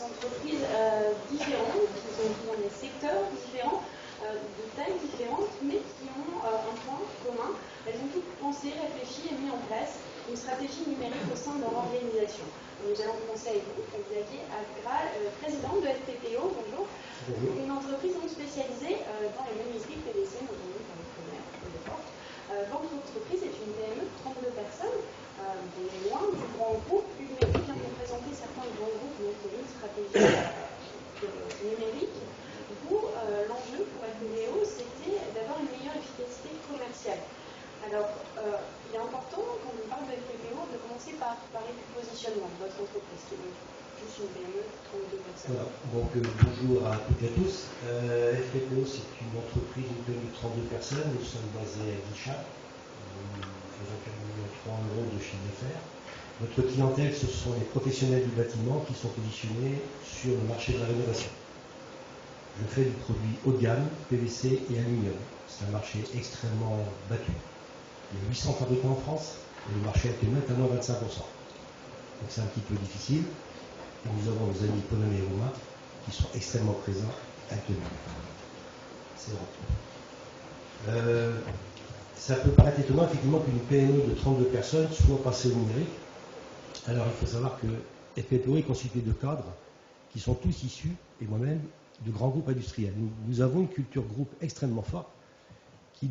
entreprises différentes, qui sont dans des secteurs différents, de tailles différentes, mais qui ont un point commun. Elles ont toutes pensé, réfléchi et mis en place une stratégie numérique au sein de leur organisation. Nous allons commencer avec vous, Xavier Agral, président de FPPO. Bonjour. Bonjour. Une entreprise donc spécialisée dans les menuiseries PVC, notamment dans les commerces et les portes. Votre entreprise est une PME de 32 personnes, loin du grand groupe. Hugues vient de présenter certains grands groupes qui ont une stratégie numérique. Vous, l'enjeu pour FPPO, c'était d'avoir une meilleure efficacité commerciale. Alors, il est important, quand on parle de FPPO, de commencer par parler du positionnement de votre entreprise, qui est donc juste une PME de 32 personnes. Voilà. Donc, bonjour à toutes et à tous. FPPO, c'est une entreprise de 32 personnes. Nous sommes basés à Guichat. Nous faisons 4,3 millions de chiffre d'affaires. Notre clientèle, ce sont les professionnels du bâtiment qui sont positionnés sur le marché de la rénovation. Je fais du produit haut de gamme, PVC et aluminium. C'est un marché extrêmement battu. Il y a 800 fabricants en France et le marché actuellement est à moins 25%. Donc c'est un petit peu difficile. Et nous avons nos amis polonais et roumains qui sont extrêmement présents actuellement. C'est vrai. Ça peut paraître étonnant effectivement qu'une PME de 32 personnes soit passée au numérique. Alors il faut savoir que FPPO est constitué de cadres qui sont tous issus, et moi-même, de grands groupes industriels. Nous avons une culture groupe extrêmement forte qui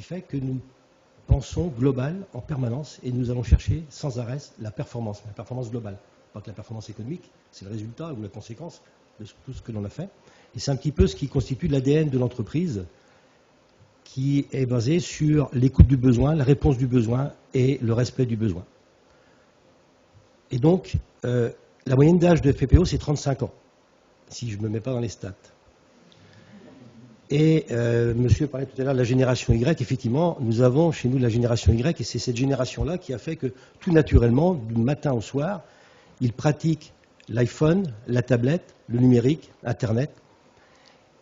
fait que nous pensons global en permanence et nous allons chercher sans arrêt la performance globale. Pas que la performance économique, c'est le résultat ou la conséquence de tout ce que l'on a fait. Et c'est un petit peu ce qui constitue l'ADN de l'entreprise, qui est basé sur l'écoute du besoin, la réponse du besoin et le respect du besoin. Et donc, la moyenne d'âge de FPPO, c'est 35 ans, si je ne me mets pas dans les stats. Et monsieur parlait tout à l'heure de la génération Y. Effectivement, nous avons chez nous la génération Y, et c'est cette génération-là qui a fait que tout naturellement, du matin au soir, ils pratiquent l'iPhone, la tablette, le numérique, Internet.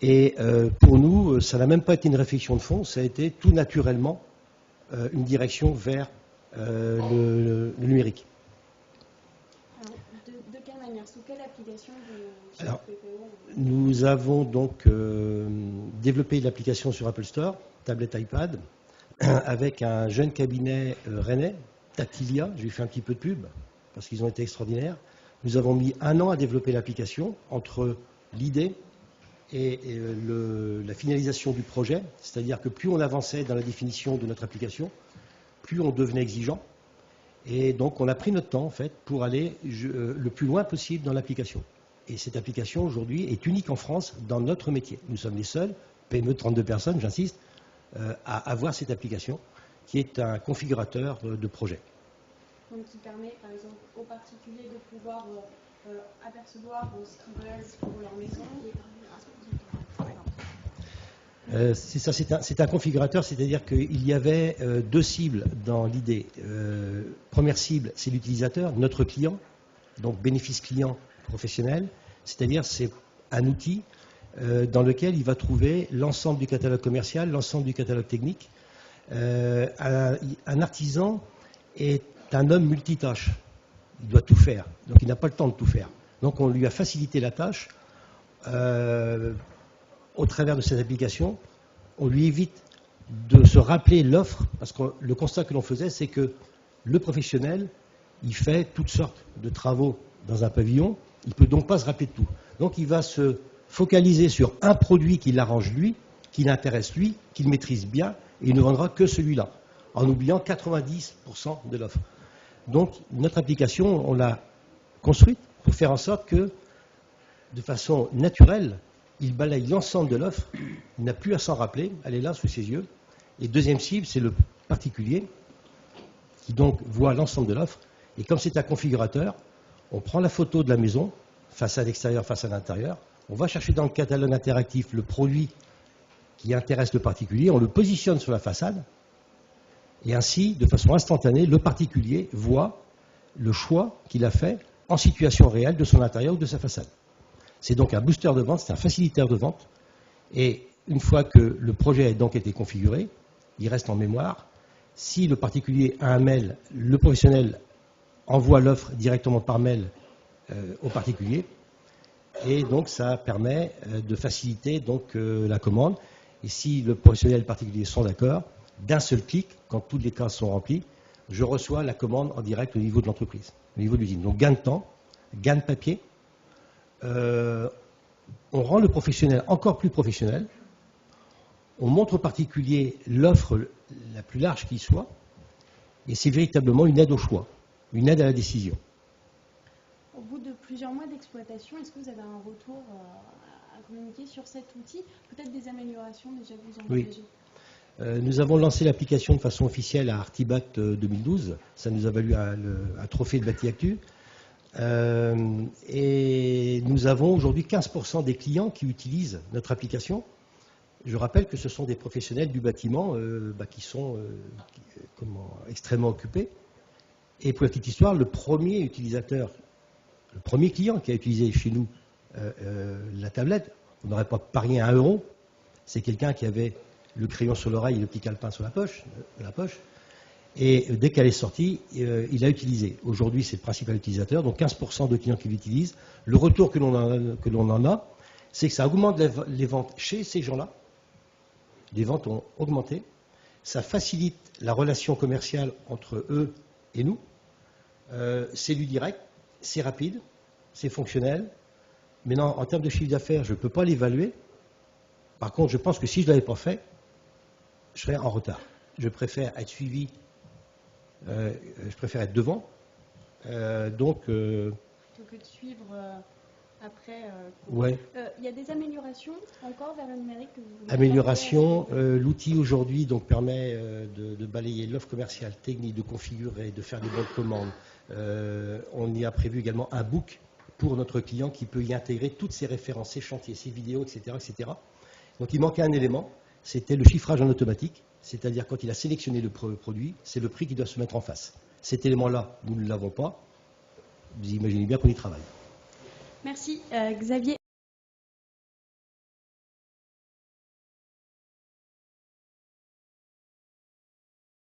Et pour nous, ça n'a même pas été une réflexion de fond, ça a été tout naturellement une direction vers le numérique. De quelle manière, sous quelle application de Alors, FPPO? Nous avons donc développé l'application sur Apple Store, tablette iPad, avec un jeune cabinet rennais, Tactilia. Je lui fais un petit peu de pub, parce qu'ils ont été extraordinaires. Nous avons mis 1 an à développer l'application, entre l'idée et la finalisation du projet. C'est-à-dire que plus on avançait dans la définition de notre application, plus on devenait exigeant. Et donc on a pris notre temps, en fait, pour aller le plus loin possible dans l'application. Et cette application, aujourd'hui, est unique en France dans notre métier. Nous sommes les seuls, PME de 32 personnes, j'insiste, à avoir cette application, qui est un configurateur de projet. Donc, qui permet, par exemple, aux particuliers de pouvoir apercevoir ce qu'ils veulent pour leur maison. C'est ça, c'est un configurateur, c'est-à-dire qu'il y avait 2 cibles dans l'idée. Première cible, c'est l'utilisateur, notre client, donc bénéfice client professionnel, c'est-à-dire c'est un outil dans lequel il va trouver l'ensemble du catalogue commercial, l'ensemble du catalogue technique. Un artisan est un homme multitâche, il doit tout faire, donc il n'a pas le temps de tout faire. Donc on lui a facilité la tâche. Au travers de cette application, on lui évite de se rappeler l'offre, parce que le constat que l'on faisait, c'est que le professionnel, il fait toutes sortes de travaux dans un pavillon, il ne peut donc pas se rappeler de tout. Donc il va se focaliser sur un produit qui l'arrange lui, qui l'intéresse lui, qu'il maîtrise bien, et il ne vendra que celui-là, en oubliant 90% de l'offre. Donc notre application, on l'a construite pour faire en sorte que, de façon naturelle, il balaye l'ensemble de l'offre, il n'a plus à s'en rappeler, elle est là sous ses yeux. Et deuxième cible, c'est le particulier, qui donc voit l'ensemble de l'offre. Et comme c'est un configurateur, on prend la photo de la maison, façade extérieure, façade intérieure, on va chercher dans le catalogue interactif le produit qui intéresse le particulier, on le positionne sur la façade, et ainsi, de façon instantanée, le particulier voit le choix qu'il a fait en situation réelle de son intérieur ou de sa façade. C'est donc un booster de vente, c'est un facilitateur de vente. Et une fois que le projet a donc été configuré, il reste en mémoire. Si le particulier a un mail, le professionnel envoie l'offre directement par mail aux particuliers. Et donc, ça permet de faciliter donc, la commande. Et si le professionnel et le particulier sont d'accord, d'un seul clic, quand tous les cas sont remplis, je reçois la commande en direct au niveau de l'entreprise, au niveau de l'usine. Donc, gain de temps, gain de papier. On rend le professionnel encore plus professionnel. On montre au particulier l'offre la plus large qui soit. Et c'est véritablement une aide au choix, une aide à la décision. Au bout de plusieurs mois d'exploitation, est-ce que vous avez un retour à communiquer sur cet outil? Peut-être des améliorations déjà que vous envisagez? Oui. Nous avons lancé l'application de façon officielle à Artibat 2012. Ça nous a valu un trophée de Batiactu. Et nous avons aujourd'hui 15% des clients qui utilisent notre application. Je rappelle que ce sont des professionnels du bâtiment qui sont extrêmement occupés. Et pour la petite histoire, le premier utilisateur, le premier client qui a utilisé chez nous la tablette, on n'aurait pas parié à 1 euro, c'est quelqu'un qui avait le crayon sur l'oreille et le petit calepin sur la poche. Et dès qu'elle est sortie, il a utilisé. Aujourd'hui, c'est le principal utilisateur, donc 15% de clients qui l'utilisent. Le retour que l'on en a, c'est que ça augmente les ventes chez ces gens-là. Les ventes ont augmenté. Ça facilite la relation commerciale entre eux et nous. C'est du direct, c'est rapide, c'est fonctionnel. Maintenant, en termes de chiffre d'affaires, je ne peux pas l'évaluer. Par contre, je pense que si je ne l'avais pas fait, je serais en retard. Je préfère être suivi, je préfère être devant. Plutôt que de suivre après. Ouais. Il y a des améliorations encore vers le numérique que vous voulez Amélioration, l'outil aujourd'hui donc, permet de balayer l'offre commerciale, technique, de configurer, de faire des bonnes commandes. On y a prévu également un book pour notre client qui peut y intégrer toutes ses références, ses chantiers, ses vidéos, etc., etc. Donc il manquait un élément, c'était le chiffrage en automatique, c'est-à-dire quand il a sélectionné le produit, c'est le prix qui doit se mettre en face. Cet élément-là, nous ne l'avons pas. Vous imaginez bien qu'on y travaille. Merci Xavier.